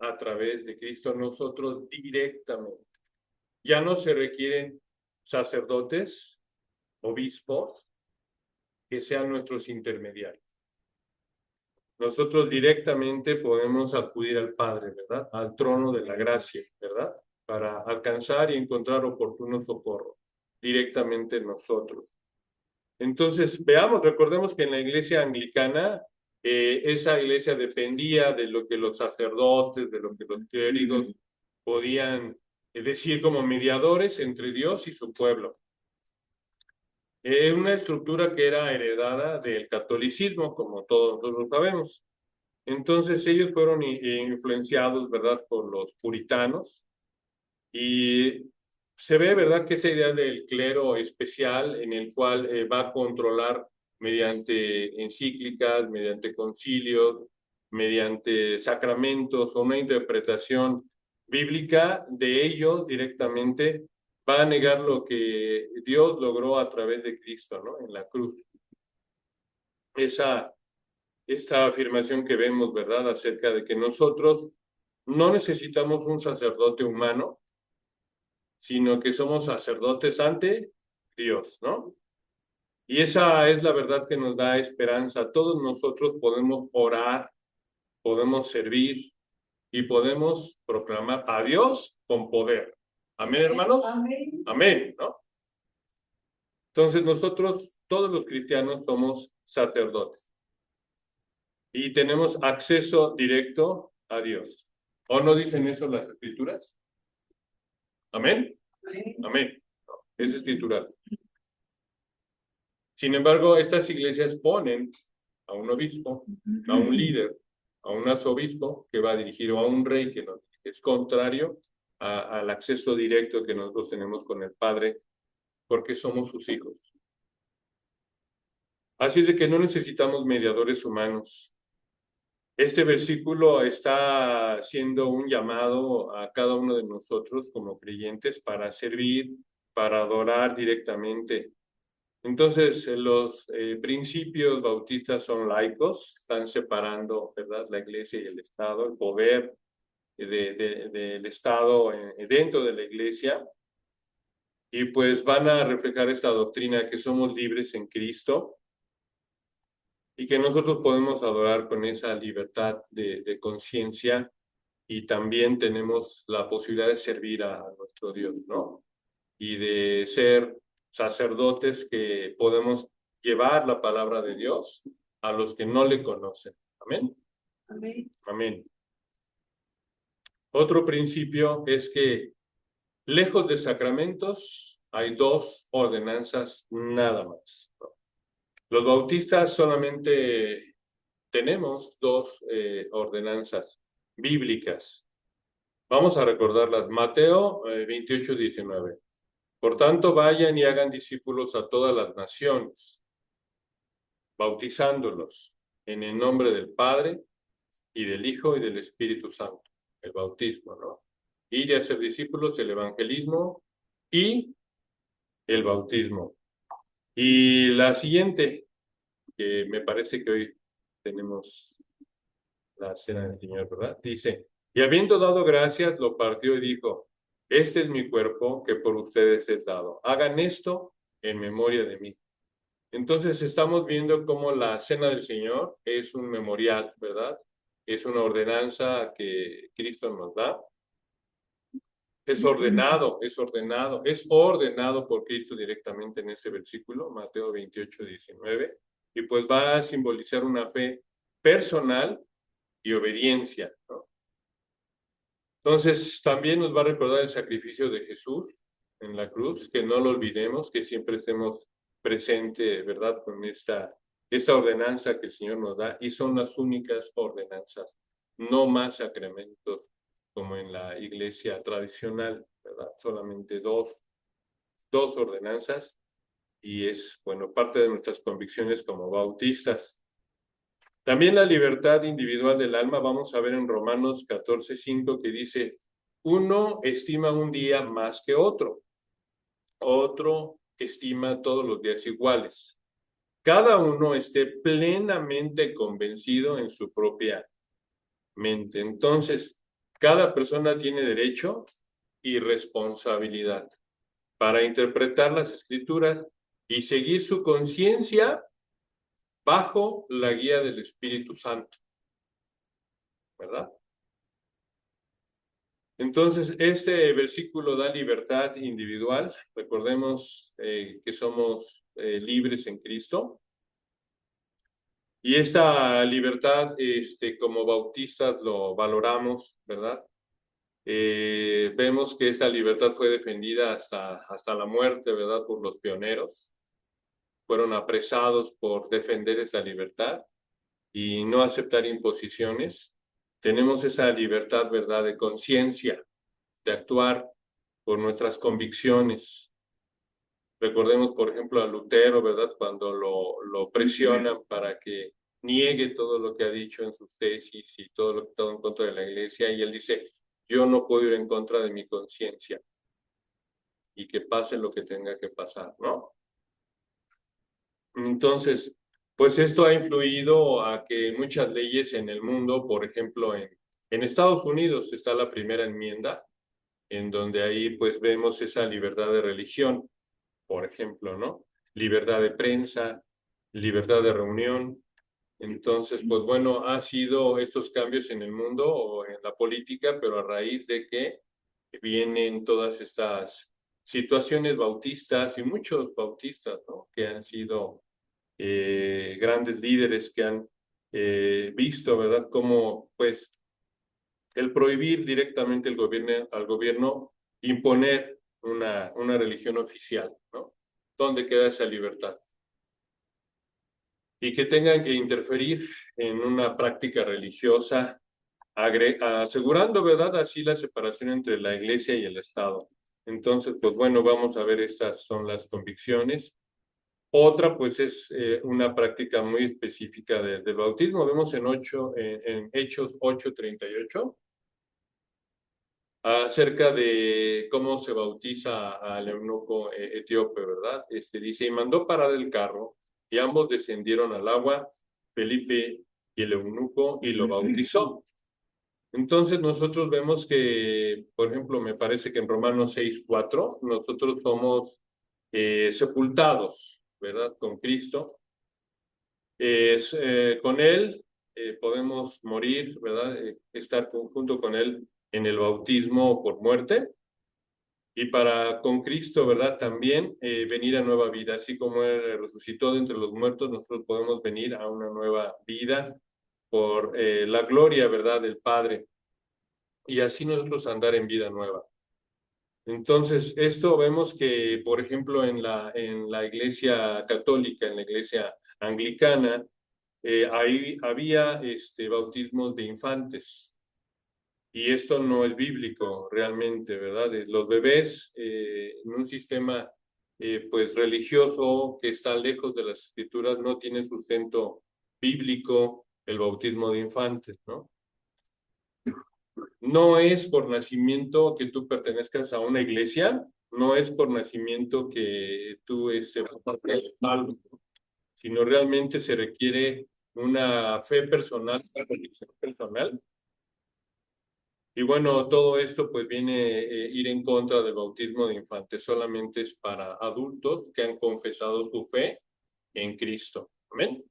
a través de Cristo, nosotros directamente. Ya no se requieren sacerdotes, obispos, que sean nuestros intermediarios. Nosotros directamente podemos acudir al Padre, ¿verdad? Al trono de la gracia, ¿verdad? Para alcanzar y encontrar oportuno socorro directamente nosotros. Entonces, veamos, recordemos que en la iglesia anglicana, esa iglesia dependía de lo que los sacerdotes, de lo que los clérigos podían decir como mediadores entre Dios y su pueblo. Una estructura que era heredada del catolicismo, como todos nosotros sabemos. Entonces ellos fueron influenciados, ¿verdad?, por los puritanos y se ve, ¿verdad?, que esa idea del clero especial en el cual va a controlar mediante encíclicas, mediante concilios, mediante sacramentos o una interpretación bíblica de ellos directamente, va a negar lo que Dios logró a través de Cristo, ¿no?, en la cruz. Esta afirmación que vemos, ¿verdad?, acerca de que nosotros no necesitamos un sacerdote humano, sino que somos sacerdotes ante Dios, ¿no? Y esa es la verdad que nos da esperanza. Todos nosotros podemos orar, podemos servir y podemos proclamar a Dios con poder. Amén, hermanos. Amén. Amén, ¿no? Entonces nosotros, todos los cristianos, somos sacerdotes y tenemos acceso directo a Dios. ¿O no dicen eso las escrituras? Amén. Amén. Es escritural. Sin embargo, estas iglesias ponen a un obispo, a un líder, a un arzobispo que va a dirigir o a un rey que es contrario al acceso directo que nosotros tenemos con el Padre porque somos sus hijos. Así es de que no necesitamos mediadores humanos. Este versículo está siendo un llamado a cada uno de nosotros como creyentes para servir, para adorar directamente. Entonces, los principios bautistas son laicos, están separando, ¿verdad?, la iglesia y el Estado, el poder del Estado dentro de la iglesia, y pues van a reflejar esta doctrina que somos libres en Cristo y que nosotros podemos adorar con esa libertad de conciencia y también tenemos la posibilidad de servir a nuestro Dios, ¿no? Y de ser sacerdotes que podemos llevar la palabra de Dios a los que no le conocen. Amén. Amén. Amén. Otro principio es que lejos de sacramentos hay dos ordenanzas nada más. Los bautistas solamente tenemos dos ordenanzas bíblicas. Vamos a recordarlas. Mateo 28:19. Por tanto, vayan y hagan discípulos a todas las naciones, bautizándolos en el nombre del Padre y del Hijo y del Espíritu Santo. El bautismo, ¿no? Ir y hacer discípulos, el evangelismo y el bautismo. Y la siguiente, que me parece que hoy tenemos la cena del Señor, ¿verdad? Dice, y habiendo dado gracias, lo partió y dijo, este es mi cuerpo que por ustedes es dado. Hagan esto en memoria de mí. Entonces estamos viendo cómo la cena del Señor es un memorial, ¿verdad? Es una ordenanza que Cristo nos da. Es ordenado por Cristo directamente en este versículo, Mateo 28:19, y pues va a simbolizar una fe personal y obediencia, ¿no? Entonces, también nos va a recordar el sacrificio de Jesús en la cruz, que no lo olvidemos, que siempre estemos presentes, ¿verdad?, con esta ordenanza que el Señor nos da, y son las únicas ordenanzas, no más sacramentos como en la iglesia tradicional, ¿verdad? Solamente dos ordenanzas, y es, bueno, parte de nuestras convicciones como bautistas. También la libertad individual del alma, vamos a ver en Romanos 14:5 que dice, uno estima un día más que otro estima todos los días iguales. Cada uno esté plenamente convencido en su propia mente. Entonces, cada persona tiene derecho y responsabilidad para interpretar las escrituras y seguir su conciencia bajo la guía del Espíritu Santo, ¿verdad? Entonces, este versículo da libertad individual. Recordemos que somos libres en Cristo. Y esta libertad, como bautistas lo valoramos, ¿verdad? Vemos que esta libertad fue defendida hasta la muerte, ¿verdad? Por los pioneros. Fueron apresados por defender esa libertad y no aceptar imposiciones. Tenemos esa libertad, ¿verdad? De conciencia, de actuar por nuestras convicciones. Recordemos, por ejemplo, a Lutero, ¿verdad? Cuando lo presionan para que niegue todo lo que ha dicho en sus tesis y todo lo que está en contra de la iglesia, y él dice, yo no puedo ir en contra de mi conciencia y que pase lo que tenga que pasar, ¿no? Entonces, pues esto ha influido a que muchas leyes en el mundo, por ejemplo, en Estados Unidos está la primera enmienda, en donde ahí pues vemos esa libertad de religión, por ejemplo, ¿no? Libertad de prensa, libertad de reunión. Entonces, pues bueno, ha sido estos cambios en el mundo o en la política, pero a raíz de que vienen todas estas situaciones bautistas y muchos bautistas, ¿no? Que han sido grandes líderes que han visto, ¿verdad? Cómo, pues, el prohibir directamente al gobierno imponer una religión oficial, ¿no? ¿Dónde queda esa libertad? Y que tengan que interferir en una práctica religiosa, asegurando, ¿verdad?, así la separación entre la iglesia y el Estado. Entonces, pues bueno, vamos a ver, estas son las convicciones. Otra, pues, es una práctica muy específica del bautismo. Vemos en Hechos 8:38, acerca de cómo se bautiza al eunuco etíope, ¿verdad? Dice, y mandó parar el carro, y ambos descendieron al agua, Felipe y el eunuco, y lo bautizó. Entonces nosotros vemos que, por ejemplo, me parece que en Romanos 6:4, nosotros somos sepultados, ¿verdad?, con Cristo, Con Él podemos morir, ¿verdad? Estar junto con Él en el bautismo por muerte. Y con Cristo, ¿verdad? También venir a nueva vida. Así como Él resucitó de entre los muertos, nosotros podemos venir a una nueva vida por la gloria, ¿verdad? Del Padre. Y así nosotros andar en vida nueva. Entonces, esto vemos que, por ejemplo, en la iglesia católica, en la iglesia anglicana, ahí había bautismos de infantes. Y esto no es bíblico realmente, ¿verdad? Los bebés en un sistema pues religioso que está lejos de las escrituras no tiene sustento bíblico el bautismo de infantes, ¿no? No es por nacimiento que tú pertenezcas a una iglesia, no es por nacimiento que tú algo, sino realmente se requiere una fe personal, una convicción personal. Y bueno, todo esto pues viene ir en contra del bautismo de infantes, solamente es para adultos que han confesado su fe en Cristo. Amén.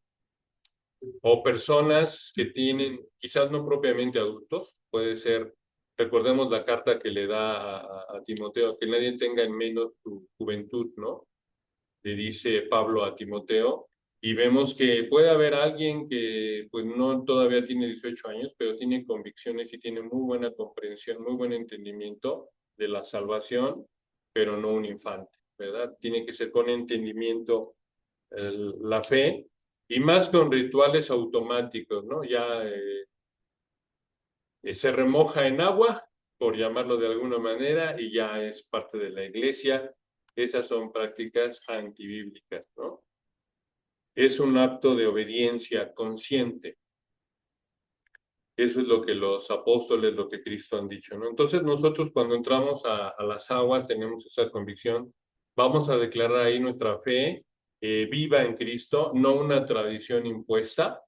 O personas que tienen, quizás no propiamente adultos, puede ser, recordemos la carta que le da a Timoteo, que nadie tenga en menos su juventud, ¿no? Le dice Pablo a Timoteo, y vemos que puede haber alguien que pues no todavía tiene 18 años, pero tiene convicciones y tiene muy buena comprensión, muy buen entendimiento de la salvación, pero no un infante, ¿verdad? Tiene que ser con entendimiento la fe y más con rituales automáticos, ¿no? Ya se remoja en agua, por llamarlo de alguna manera, y ya es parte de la iglesia. Esas son prácticas antibíblicas, ¿no? Es un acto de obediencia consciente. Eso es lo que los apóstoles, lo que Cristo han dicho, ¿no? Entonces nosotros cuando entramos a las aguas tenemos esa convicción, vamos a declarar ahí nuestra fe viva en Cristo, no una tradición impuesta,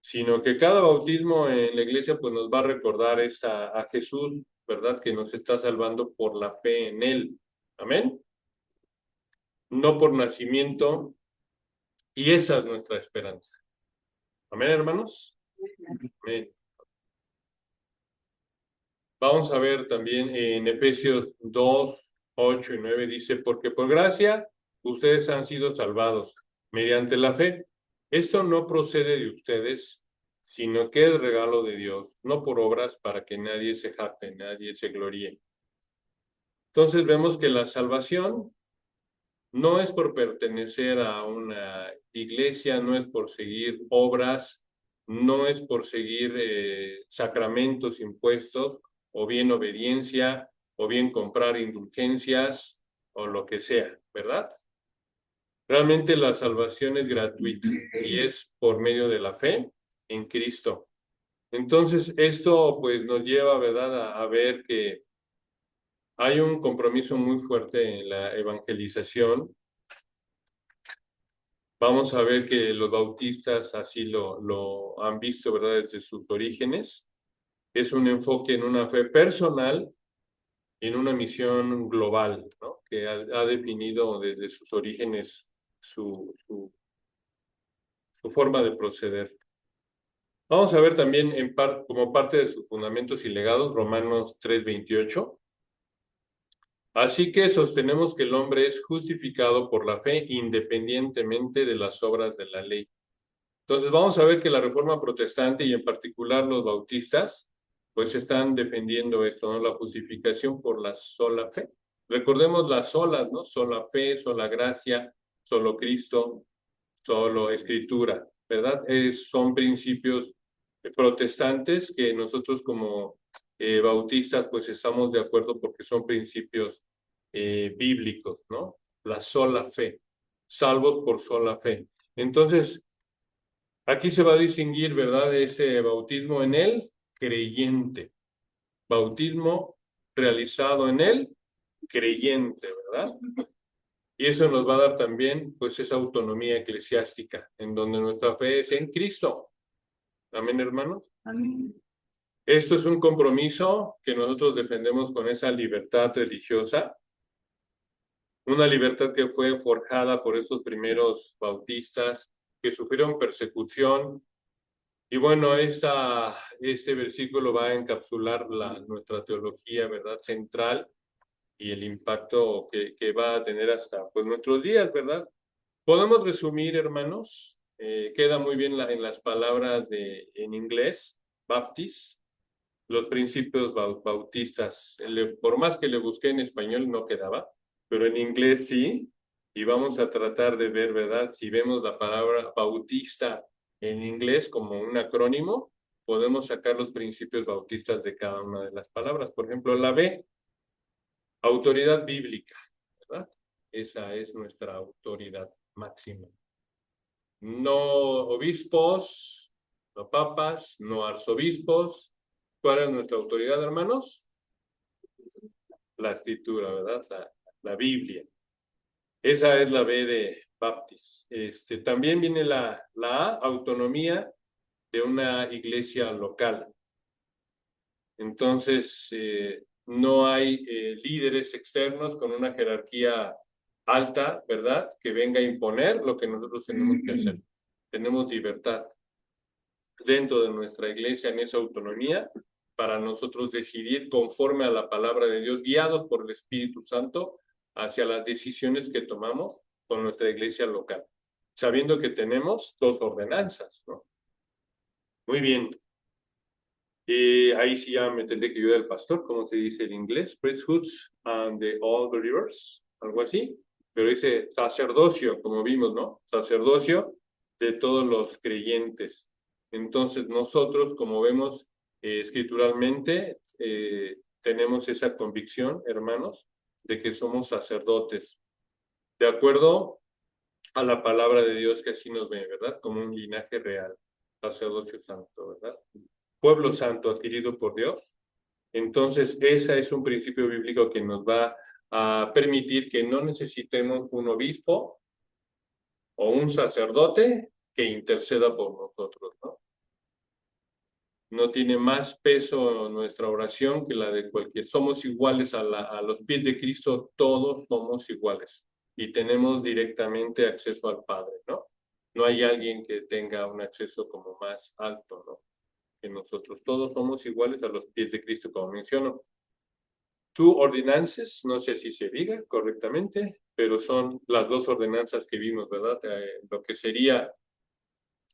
sino que cada bautismo en la iglesia pues nos va a recordar a Jesús, ¿verdad? Que nos está salvando por la fe en Él. Amén. No por nacimiento, y esa es nuestra esperanza. Amén, hermanos. Amén. Vamos a ver también en Efesios 2, 8 y 9 dice, porque por gracia ustedes han sido salvados mediante la fe. Esto no procede de ustedes, sino que es regalo de Dios, no por obras para que nadie se jacte, nadie se gloríe. Entonces vemos que la salvación no es por pertenecer a una iglesia, no es por seguir obras, no es por seguir sacramentos impuestos, o bien obediencia, o bien comprar indulgencias, o lo que sea, ¿verdad? Realmente la salvación es gratuita y es por medio de la fe en Cristo. Entonces, esto pues nos lleva, ¿verdad?, a ver que hay un compromiso muy fuerte en la evangelización. Vamos a ver que los bautistas así lo han visto, ¿verdad?, desde sus orígenes. Es un enfoque en una fe personal y en una misión global, ¿no?, que ha definido desde sus orígenes su forma de proceder. Vamos a ver también como parte de sus fundamentos y legados, Romanos 3:28. Así que sostenemos que el hombre es justificado por la fe independientemente de las obras de la ley. Entonces vamos a ver que la Reforma Protestante y en particular los bautistas pues están defendiendo esto, ¿no? La justificación por la sola fe. Recordemos las solas, ¿no? Sola fe, sola gracia, solo Cristo, solo Escritura, ¿verdad? Son principios protestantes que nosotros como bautistas pues estamos de acuerdo porque son principios bíblicos, ¿no? La sola fe, salvos por sola fe. Entonces, aquí se va a distinguir, ¿verdad?, ese bautismo en el creyente, bautismo realizado en el creyente, ¿verdad? Y eso nos va a dar también, pues, esa autonomía eclesiástica, en donde nuestra fe es en Cristo. Amén, hermanos. Amén. Esto es un compromiso que nosotros defendemos con esa libertad religiosa, una libertad que fue forjada por esos primeros bautistas que sufrieron persecución. Y bueno, este versículo va a encapsular nuestra teología, ¿verdad? Central y el impacto que va a tener hasta pues, nuestros días, ¿verdad? Podemos resumir, hermanos, queda muy bien en las palabras en inglés, Baptist, los principios bautistas. Por más que le busqué en español no quedaba, pero en inglés sí, y vamos a tratar de ver, ¿verdad? Si vemos la palabra bautista en inglés como un acrónimo, podemos sacar los principios bautistas de cada una de las palabras. Por ejemplo, la B, autoridad bíblica, ¿verdad? Esa es nuestra autoridad máxima. No obispos, no papas, no arzobispos. ¿Cuál es nuestra autoridad, hermanos? La escritura, ¿verdad? La Biblia. Esa es la B de Baptist. También viene la A, autonomía de una iglesia local. Entonces, no hay líderes externos con una jerarquía alta, ¿verdad? Que venga a imponer lo que nosotros tenemos que hacer. Tenemos libertad dentro de nuestra iglesia en esa autonomía para nosotros decidir conforme a la palabra de Dios, guiados por el Espíritu Santo, hacia las decisiones que tomamos con nuestra iglesia local, sabiendo que tenemos dos ordenanzas, ¿no? Muy bien. Ahí sí ya me tendré que ayudar el pastor, ¿cómo se dice en inglés? Priesthoods and the all believers, algo así. Pero dice sacerdocio, como vimos, ¿no? Sacerdocio de todos los creyentes. Entonces nosotros, como vemos escrituralmente, tenemos esa convicción, hermanos, de que somos sacerdotes. De acuerdo a la palabra de Dios que así nos ve, ¿verdad? Como un linaje real, sacerdocio santo, ¿verdad? Pueblo santo adquirido por Dios. Entonces, ese es un principio bíblico que nos va a permitir que no necesitemos un obispo o un sacerdote que interceda por nosotros, ¿no? No tiene más peso nuestra oración que la de cualquier. Somos iguales a los pies de Cristo, todos somos iguales y tenemos directamente acceso al Padre, ¿no? No hay alguien que tenga un acceso como más alto, ¿no? Que nosotros. Todos somos iguales a los pies de Cristo, como menciono. Two ordenances, no sé si se diga correctamente, pero son las dos ordenanzas que vimos, ¿verdad? Lo que sería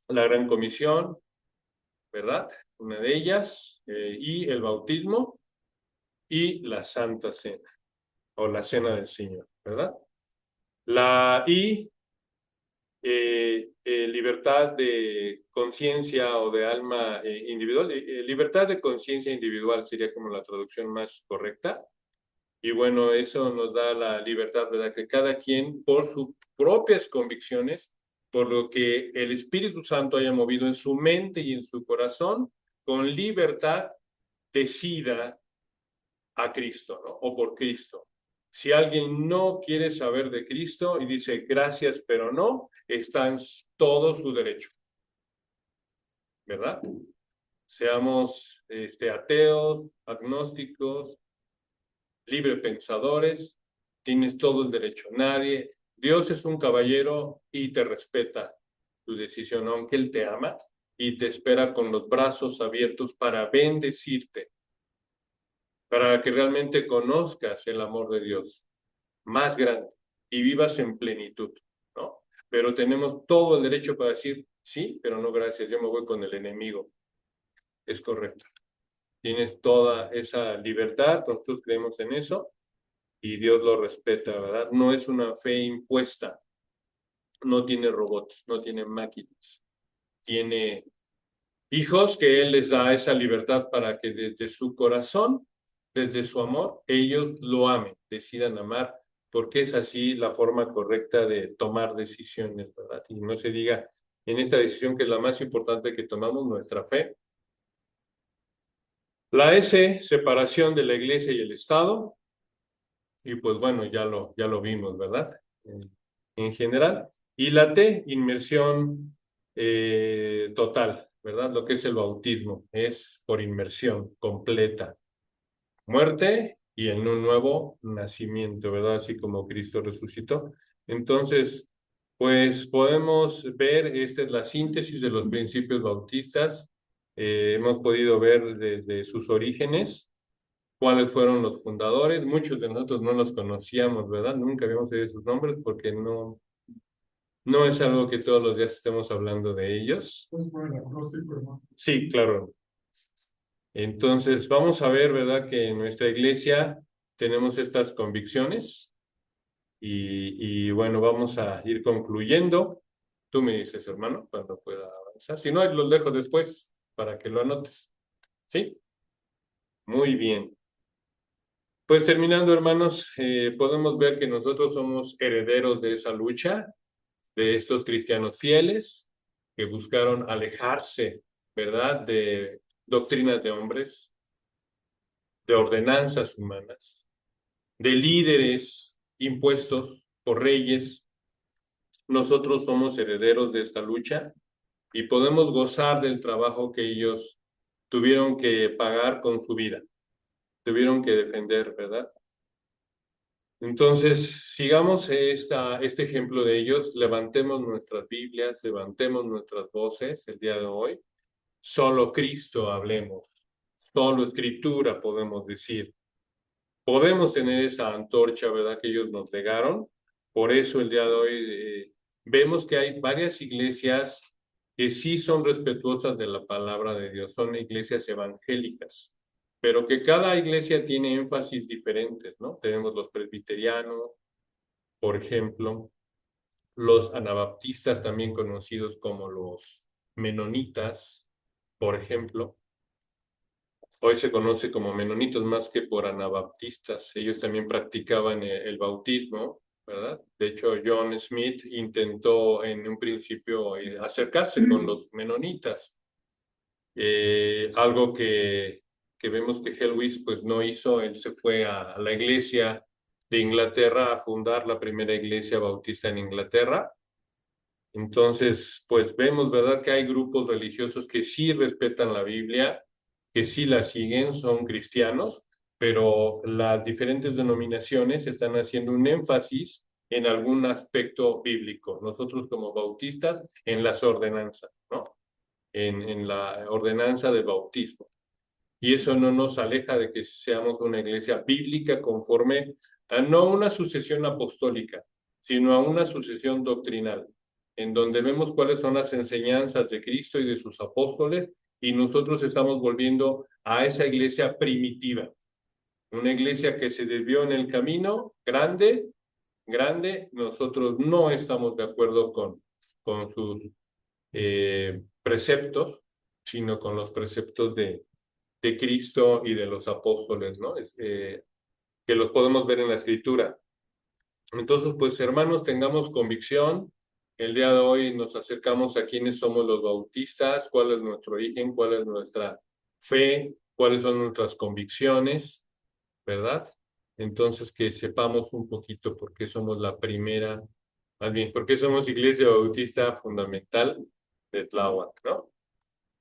la Gran Comisión, ¿verdad? Una de ellas, y el bautismo y la Santa Cena, o la Cena del Señor, ¿verdad? Libertad de conciencia o de alma individual, libertad de conciencia individual sería como la traducción más correcta. Y bueno, eso nos da la libertad, ¿verdad? Que cada quien, por sus propias convicciones, por lo que el Espíritu Santo haya movido en su mente y en su corazón, con libertad decida a Cristo, ¿no? O por Cristo. Si alguien no quiere saber de Cristo y dice gracias, pero no, está en todo su derecho, ¿verdad? Seamos ateos, agnósticos, libre pensadores, tienes todo el derecho. Nadie, Dios es un caballero y te respeta tu decisión, aunque Él te ama y te espera con los brazos abiertos para bendecirte, para que realmente conozcas el amor de Dios más grande y vivas en plenitud, ¿no? Pero tenemos todo el derecho para decir, sí, pero no gracias, yo me voy con el enemigo. Es correcto. Tienes toda esa libertad, nosotros creemos en eso y Dios lo respeta, ¿verdad? No es una fe impuesta, no tiene robots, no tiene máquinas, tiene hijos que Él les da esa libertad para que desde su corazón, desde su amor, ellos lo amen, decidan amar, porque es así la forma correcta de tomar decisiones, ¿verdad? Y no se diga en esta decisión que es la más importante que tomamos, nuestra fe. La S, separación de la iglesia y el Estado. Y pues bueno, ya lo vimos, ¿verdad? En general. Y la T, inmersión total, ¿verdad? Lo que es el bautismo, es por inmersión completa. Muerte y en un nuevo nacimiento, ¿verdad? Así como Cristo resucitó. Entonces, Pues podemos ver, esta es la síntesis de los principios bautistas. Hemos podido ver desde sus orígenes cuáles fueron los fundadores. Muchos de nosotros no los conocíamos, ¿verdad? Nunca habíamos oído sus nombres porque no es algo que todos los días estemos hablando de ellos. Pues por el acróstico, hermano. Sí, claro. Entonces, vamos a ver, ¿verdad? Que en nuestra iglesia tenemos estas convicciones y bueno, vamos a ir concluyendo. Tú me dices, hermano, cuando pueda avanzar. Si no, los dejo después para que lo anotes. ¿Sí? Muy bien. Pues terminando, hermanos, podemos ver que nosotros somos herederos de esa lucha, de estos cristianos fieles que buscaron alejarse, ¿verdad?, de doctrinas de hombres, de ordenanzas humanas, de líderes impuestos por reyes. Nosotros somos herederos de esta lucha y podemos gozar del trabajo que ellos tuvieron que pagar con su vida, tuvieron que defender, ¿verdad? Entonces, sigamos este ejemplo de ellos, levantemos nuestras Biblias, levantemos nuestras voces el día de hoy. Solo Cristo hablemos, solo Escritura podemos decir. Podemos tener esa antorcha, ¿verdad?, que ellos nos legaron. Por eso el día de hoy vemos que hay varias iglesias que sí son respetuosas de la palabra de Dios, son iglesias evangélicas, pero que cada iglesia tiene énfasis diferentes, ¿no? Tenemos los presbiterianos, por ejemplo, los anabaptistas, también conocidos como los menonitas, por ejemplo. Hoy se conoce como menonitas más que por anabaptistas. Ellos también practicaban el bautismo, ¿verdad? De hecho, John Smith intentó en un principio acercarse con los menonitas. Algo que vemos que Helwys pues no hizo. Él se fue a la iglesia de Inglaterra a fundar la primera iglesia bautista en Inglaterra. Entonces, pues vemos, ¿verdad?, que hay grupos religiosos que sí respetan la Biblia, que sí la siguen, son cristianos, pero las diferentes denominaciones están haciendo un énfasis en algún aspecto bíblico. Nosotros como bautistas, en las ordenanzas, ¿no? En la ordenanza del bautismo. Y eso no nos aleja de que seamos una iglesia bíblica conforme a no una sucesión apostólica, sino a una sucesión doctrinal, en donde vemos cuáles son las enseñanzas de Cristo y de sus apóstoles, y nosotros estamos volviendo a esa iglesia primitiva, una iglesia que se desvió en el camino grande, nosotros no estamos de acuerdo con sus preceptos, sino con los preceptos de Cristo y de los apóstoles, ¿no? Que los podemos ver en la Escritura. Entonces, pues hermanos, tengamos convicción. El día de hoy nos acercamos a quiénes somos los bautistas, cuál es nuestro origen, cuál es nuestra fe, cuáles son nuestras convicciones, ¿verdad? Entonces, que sepamos un poquito por qué somos la primera, más bien, por qué somos Iglesia Bautista Fundamental de Tláhuac, ¿no?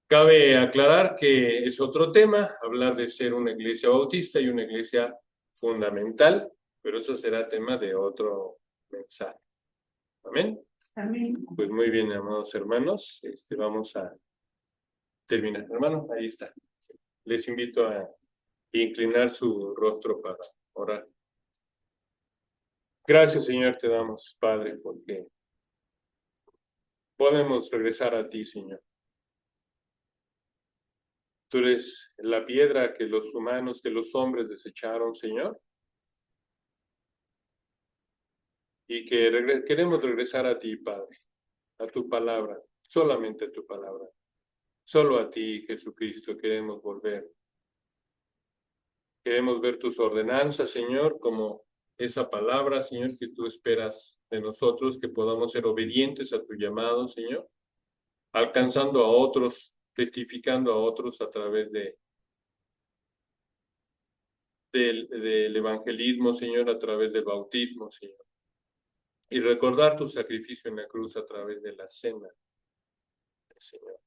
Cabe aclarar que es otro tema, hablar de ser una iglesia bautista y una iglesia fundamental, pero eso será tema de otro mensaje. ¿Amén? Amén. Pues muy bien, amados hermanos, vamos a terminar. Hermano, ahí está. Les invito a inclinar su rostro para orar. Gracias, Señor, te damos, Padre, porque podemos regresar a ti, Señor. Tú eres la piedra que los humanos, que los hombres desecharon, Señor. Y que queremos regresar a ti, Padre, a tu palabra, solamente a tu palabra. Solo a ti, Jesucristo, queremos volver. Queremos ver tus ordenanzas, Señor, como esa palabra, Señor, que tú esperas de nosotros, que podamos ser obedientes a tu llamado, Señor, alcanzando a otros, testificando a otros a través del evangelismo, Señor, a través del bautismo, Señor. Y recordar tu sacrificio en la cruz a través de la cena, Señor.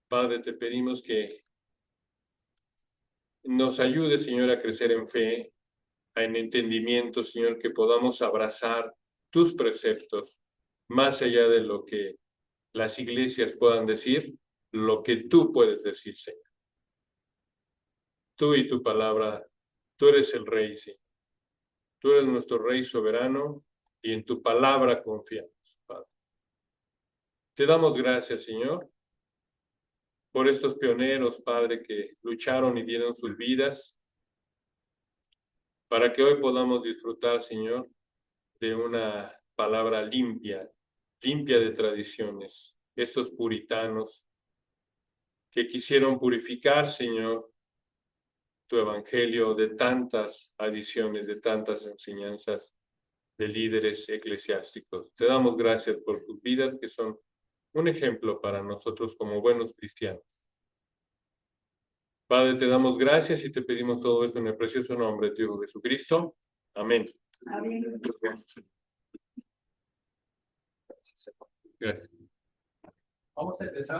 Padre, te pedimos que nos ayude, Señor, a crecer en fe, en entendimiento, Señor, que podamos abrazar tus preceptos, más allá de lo que las iglesias puedan decir, lo que tú puedes decir, Señor. Tú y tu palabra, tú eres el Rey, Señor. Tú eres nuestro Rey soberano y en tu palabra confiamos, Padre. Te damos gracias, Señor, por estos pioneros, Padre, que lucharon y dieron sus vidas para que hoy podamos disfrutar, Señor, de una palabra limpia, limpia de tradiciones. Estos puritanos que quisieron purificar, Señor, tu evangelio de tantas adiciones, de tantas enseñanzas de líderes eclesiásticos. Te damos gracias por sus vidas que son un ejemplo para nosotros como buenos cristianos. Padre, te damos gracias y te pedimos todo esto en el precioso nombre de tu Hijo Jesucristo. Amén. Amén. Gracias. Vamos a empezar.